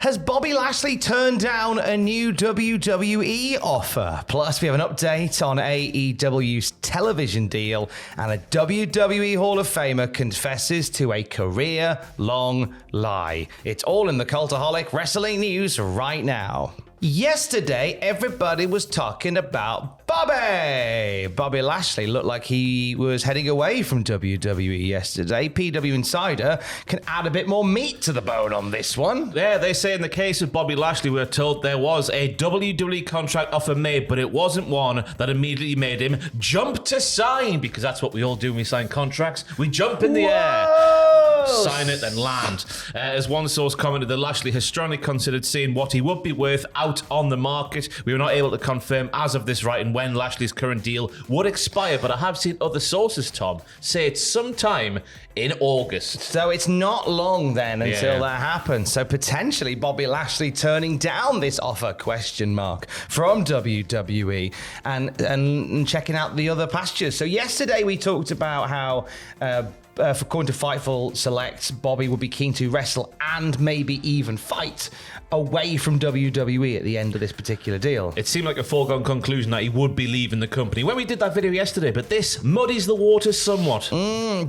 Has Bobby Lashley turned down a new WWE offer? Plus, we have an update on AEW's television deal, and a WWE Hall of Famer confesses to a career-long lie. It's all in the Cultaholic Wrestling News right now. Yesterday, everybody was talking about Bobby Lashley. Looked like he was heading away from WWE yesterday. PW Insider can add a bit more meat to the bone on this one. Yeah, they say in the case of Bobby Lashley, we're told there was a WWE contract offer made, but it wasn't one that immediately made him jump to sign, because that's what we all do when we sign contracts. We jump in the air, sign it, then land. As one source commented, that Lashley has strongly considered seeing what he would be worth out on the market. We were not able to confirm as of this writing when Lashley's current deal would expire, but I have seen other sources, Tom, say it's sometime in August. So it's not long then until that happens. So potentially Bobby Lashley turning down this offer, from WWE and checking out the other pastures. So yesterday we talked about how according to Fightful Select, Bobby would be keen to wrestle and maybe even fight away from WWE at the end of this particular deal. It seemed like a foregone conclusion that he would be leaving the company when we did that video yesterday, but this muddies the waters somewhat.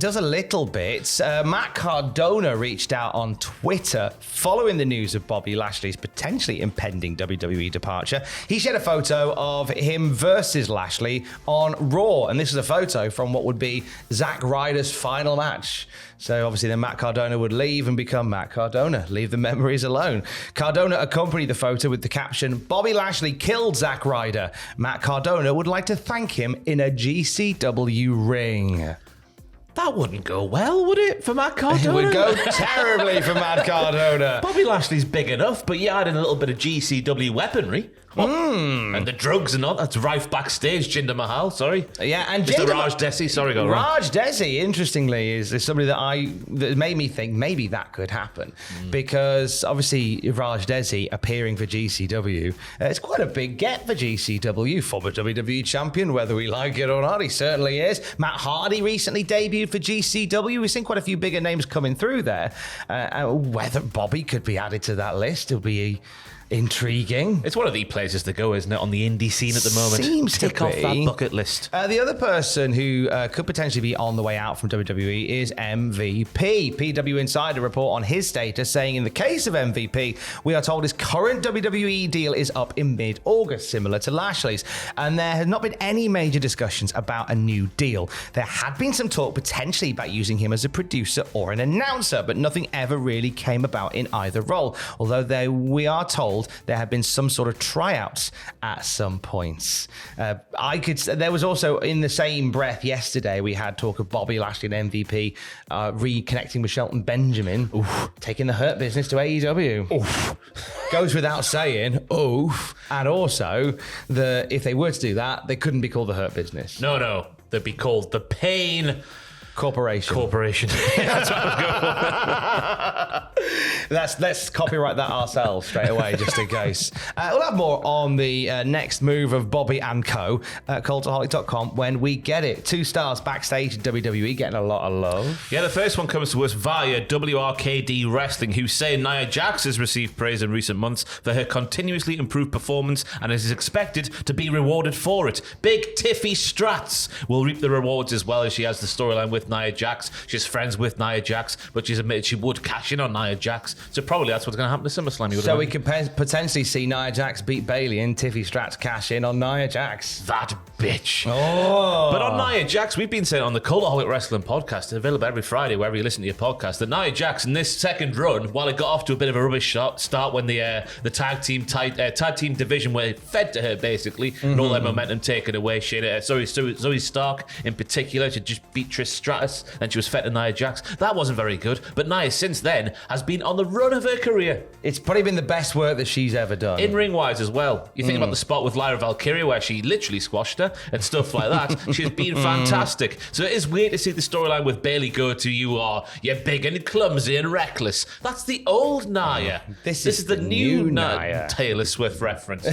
Does a little bit. Matt Cardona reached out on Twitter following the news of Bobby Lashley's potentially impending WWE departure. He shared a photo of him versus Lashley on Raw, and this is a photo from what would be Zack Ryder's final match. So obviously then Matt Cardona would leave and become Matt Cardona. Leave the memories alone. Cardona accompanied the photo with the caption, "Bobby Lashley killed Zack Ryder. Matt Cardona would like to thank him in a GCW ring." That wouldn't go well, would it, for Matt Cardona? It would go terribly for Matt Cardona. Bobby Lashley's big enough, but you add in a little bit of GCW weaponry. And the drugs and all. That's Rife backstage, Jinder Mahal, sorry. Yeah, and Mr. Raj Desi, sorry, go wrong. Raj Desi, interestingly, is somebody that made me think maybe that could happen. Because obviously Raj Desi appearing for GCW, it's quite a big get for GCW, former WWE champion, whether we like it or not, he certainly is. Matt Hardy recently debuted for GCW. We've seen quite a few bigger names coming through there. Whether Bobby could be added to that list, it'll be intriguing. It's one of the places to go, isn't it, on the indie scene at the moment? Seems to Tick off be. that bucket list. The other person who could potentially be on the way out from WWE is MVP. PW Insider report on his status saying in the case of MVP, we are told his current WWE deal is up in mid-August, similar to Lashley's. And there has not been any major discussions about a new deal. There had been some talk potentially about using him as a producer or an announcer, but nothing ever really came about in either role. Although we are told there have been some sort of tryouts at some points. There was also, in the same breath yesterday, we had talk of Bobby Lashley and MVP reconnecting with Shelton Benjamin, taking the Hurt Business to AEW. Goes without saying, and also, if they were to do that, they couldn't be called the Hurt Business. No, they'd be called the Pain Corporation. That's what I was going for. Let's copyright that ourselves straight away, just in case. We'll have more on the next move of Bobby and Co. at Cultaholic.com when we get it. 2 stars backstage at WWE getting a lot of love. Yeah, the first one comes to us via WRKD Wrestling, who say Nia Jax has received praise in recent months for her continuously improved performance and is expected to be rewarded for it. Big Tiffy Strats will reap the rewards as well, as she has the storyline with Nia Jax. She's friends with Nia Jax, but she's admitted she would cash in on Nia Jax. So probably that's what's going to happen to SummerSlam. So we could potentially see Nia Jax beat Bayley and Tiffy Strats cash in on Nia Jax. That bitch. But on Nia Jax, we've been saying on the Cultaholic Wrestling podcast, available every Friday wherever you listen to your podcast, that Nia Jax in this second run, while it got off to a bit of a rubbish start when the tag team division were fed to her basically, and all their momentum taken away. Zoe Stark in particular, she just beat Trish Stratus, and she was fed to Nia Jax. That wasn't very good, but Nia since then has been on the run of her career. It's probably been the best work that she's ever done. In ring wise as well. You think about the spot with Lyra Valkyria where she literally squashed her and stuff like that. She's been fantastic. So it is weird to see the storyline with Bayley go to you're big and clumsy and reckless. That's the old Nia. This is the new Nia. Taylor Swift reference.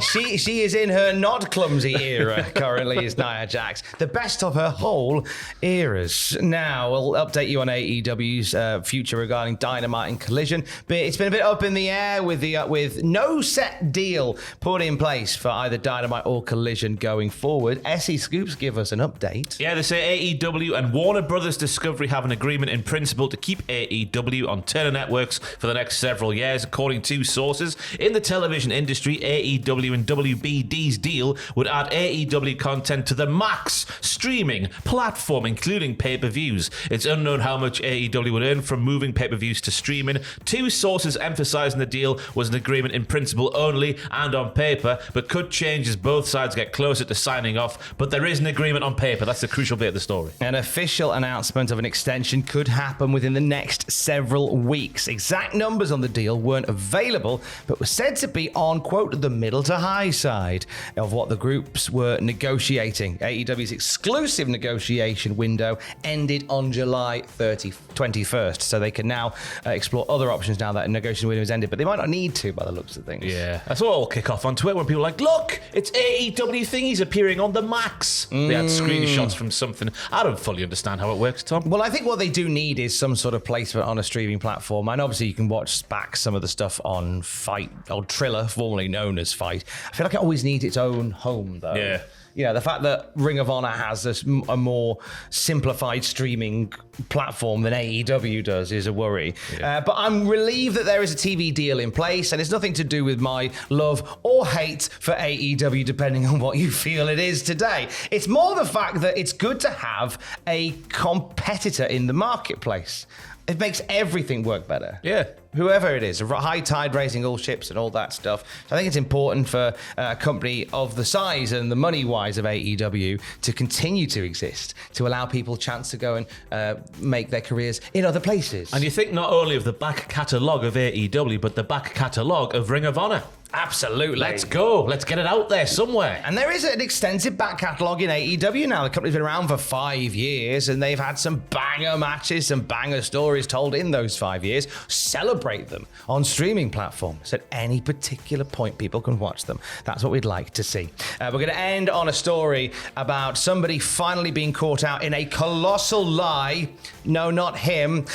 She is in her not clumsy era currently, is Nia Jax. The best of her whole all eras. Now, we'll update you on AEW's future regarding Dynamite and Collision, but it's been a bit up in the air with no set deal put in place for either Dynamite or Collision going forward. SE Scoops give us an update. Yeah, they say AEW and Warner Brothers Discovery have an agreement in principle to keep AEW on Turner networks for the next several years, according to sources. In the television industry, AEW and WBD's deal would add AEW content to the max streaming platform, including pay-per-views. It's unknown how much AEW would earn from moving pay-per-views to streaming. Two sources emphasizing the deal was an agreement in principle only and on paper, but could change as both sides get closer to signing off. But there is an agreement on paper. That's the crucial bit of the story. An official announcement of an extension could happen within the next several weeks. Exact numbers on the deal weren't available, but were said to be on, quote, the middle to high side of what the groups were negotiating. AEW's exclusive negotiation window ended on July 21st, so they can now explore other options now that negotiation window has ended, but they might not need to by the looks of things. Yeah, that's what will kick off on Twitter when people are like, look, it's AEW thingies appearing on the Max. They had screenshots from something. I don't fully understand how it works, Tom. Well, I think what they do need is some sort of placement on a streaming platform, and obviously you can watch back some of the stuff on Fight, or Triller, formerly known as Fight. I feel like it always needs its own home, though. Yeah. You know, the fact that Ring of Honor has a more simplified streaming platform than AEW does is a worry. Yeah. But I'm relieved that there is a TV deal in place, and it's nothing to do with my love or hate for AEW, depending on what you feel it is today. It's more the fact that it's good to have a competitor in the marketplace. It makes everything work better. Yeah. Whoever it is, a high tide raising all ships and all that stuff. So I think it's important for a company of the size and the money-wise of AEW to continue to exist, to allow people a chance to go and make their careers in other places. And you think not only of the back catalogue of AEW, but the back catalogue of Ring of Honor. Absolutely. Let's go. Let's get it out there somewhere. And there is an extensive back catalogue in AEW now. The company's been around for 5 years, and they've had some banger matches, some banger stories told in those 5 years. Celebrate them on streaming platforms. At any particular point, people can watch them. That's what we'd like to see. We're going to end on a story about somebody finally being caught out in a colossal lie. No, not him.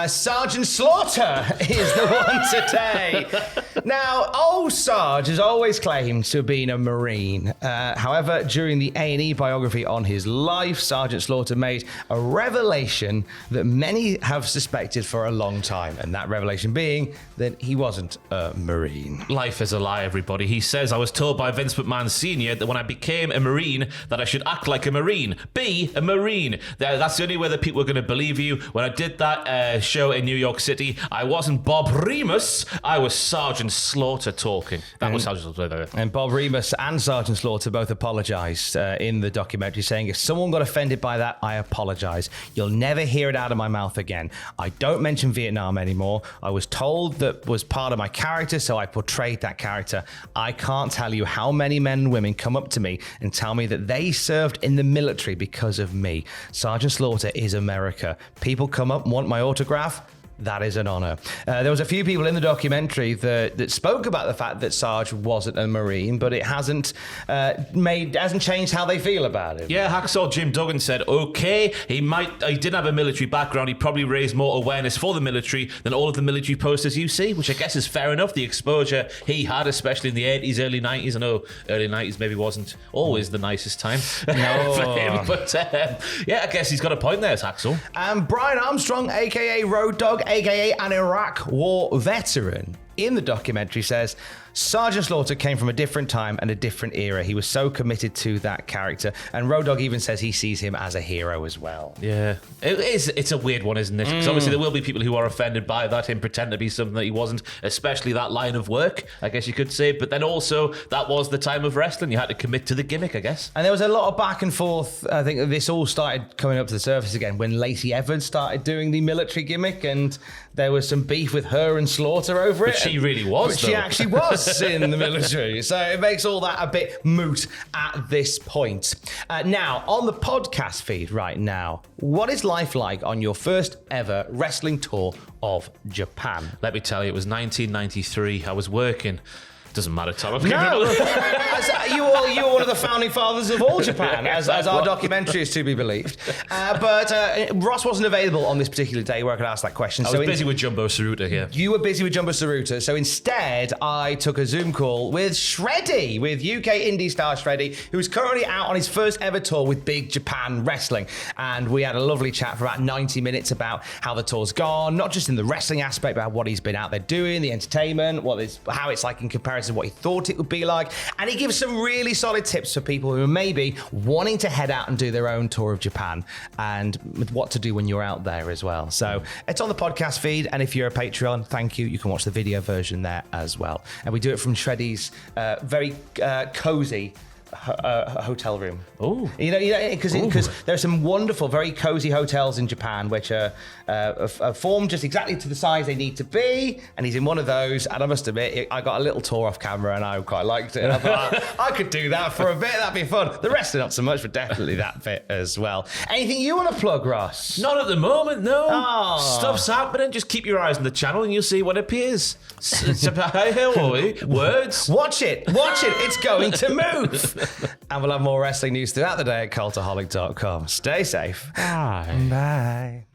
Sergeant Slaughter is the one today. Now, Sarge has always claimed to have been a Marine. However, during the A&E biography on his life, Sergeant Slaughter made a revelation that many have suspected for a long time, and that revelation being that he wasn't a Marine. Life is a lie, everybody. He says, I was told by Vince McMahon Sr. that when I became a Marine, that I should act like a Marine. Be a Marine. That's the only way that people are going to believe you. When I did that show in New York City, I wasn't Bob Remus. I was Sergeant Slaughter talking. That was Sergeant Slaughter. And Bob Remus and Sergeant Slaughter both apologised in the documentary, saying, if someone got offended by that, I apologise. You'll never hear it out of my mouth again. I don't mention Vietnam anymore. I was told that was part of my character, so I portrayed that character. I can't tell you how many men and women come up to me and tell me that they served in the military because of me. Sergeant Slaughter is America. People come up and want my autograph. That is an honour. There was a few people in the documentary that spoke about the fact that Sarge wasn't a Marine, but it hasn't changed how they feel about it. Yeah, Hacksaw Jim Duggan said, okay, he didn't have a military background. He probably raised more awareness for the military than all of the military posters you see, which I guess is fair enough. The exposure he had, especially in the 80s, early 90s. I know early 90s maybe wasn't always the nicest time for him, but yeah, I guess he's got a point there, Hacksaw. And Brian Armstrong, a.k.a. Road Dogg, a.k.a. an Iraq War veteran, in the documentary says, Sergeant Slaughter came from a different time and a different era. He was so committed to that character. And Road Dogg even says he sees him as a hero as well. Yeah. It's a weird one, isn't it? Because obviously there will be people who are offended by that, him pretend to be something that he wasn't, especially that line of work, I guess you could say. But then also, that was the time of wrestling. You had to commit to the gimmick, I guess. And there was a lot of back and forth. I think this all started coming up to the surface again when Lacey Evans started doing the military gimmick, and there was some beef with her and Slaughter over it. But she really was, though. She actually was in the military. So it makes all that a bit moot at this point. Now, on the podcast feed right now, what is life like on your first ever wrestling tour of Japan? Let me tell you, it was 1993. I was working Doesn't matter, Tom. No, you are one of the founding fathers of all Japan, as our documentary is to be believed. But Ross wasn't available on this particular day where I could ask that question. I was busy with Jumbo Tsuruta here. You were busy with Jumbo Tsuruta, so instead I took a Zoom call with Shreddy, with UK indie star Shreddy, who's currently out on his first ever tour with Big Japan Wrestling. And we had a lovely chat for about 90 minutes about how the tour's gone, not just in the wrestling aspect, but what he's been out there doing, the entertainment, how it's like in comparison to what he thought it would be like. And he gives some really solid tips for people who are maybe wanting to head out and do their own tour of Japan, and what to do when you're out there as well. So it's on the podcast feed, and if you're a Patreon, thank you. You can watch the video version there as well. And we do it from Shreddy's very cozy hotel room. Oh, because there are some wonderful, very cozy hotels in Japan which are formed just exactly to the size they need to be. And he's in one of those. And I must admit, I got a little tour off camera, and I quite liked it. And I thought I could do that for a bit. That'd be fun. The rest are not so much, but definitely that bit as well. Anything you want to plug, Ross? not at the moment, no. Oh. Stuff's happening. Just keep your eyes on the channel, and you'll see what appears. Words. Watch it. It's going to move. And we'll have more wrestling news throughout the day at Cultaholic.com. Stay safe. Bye. Bye.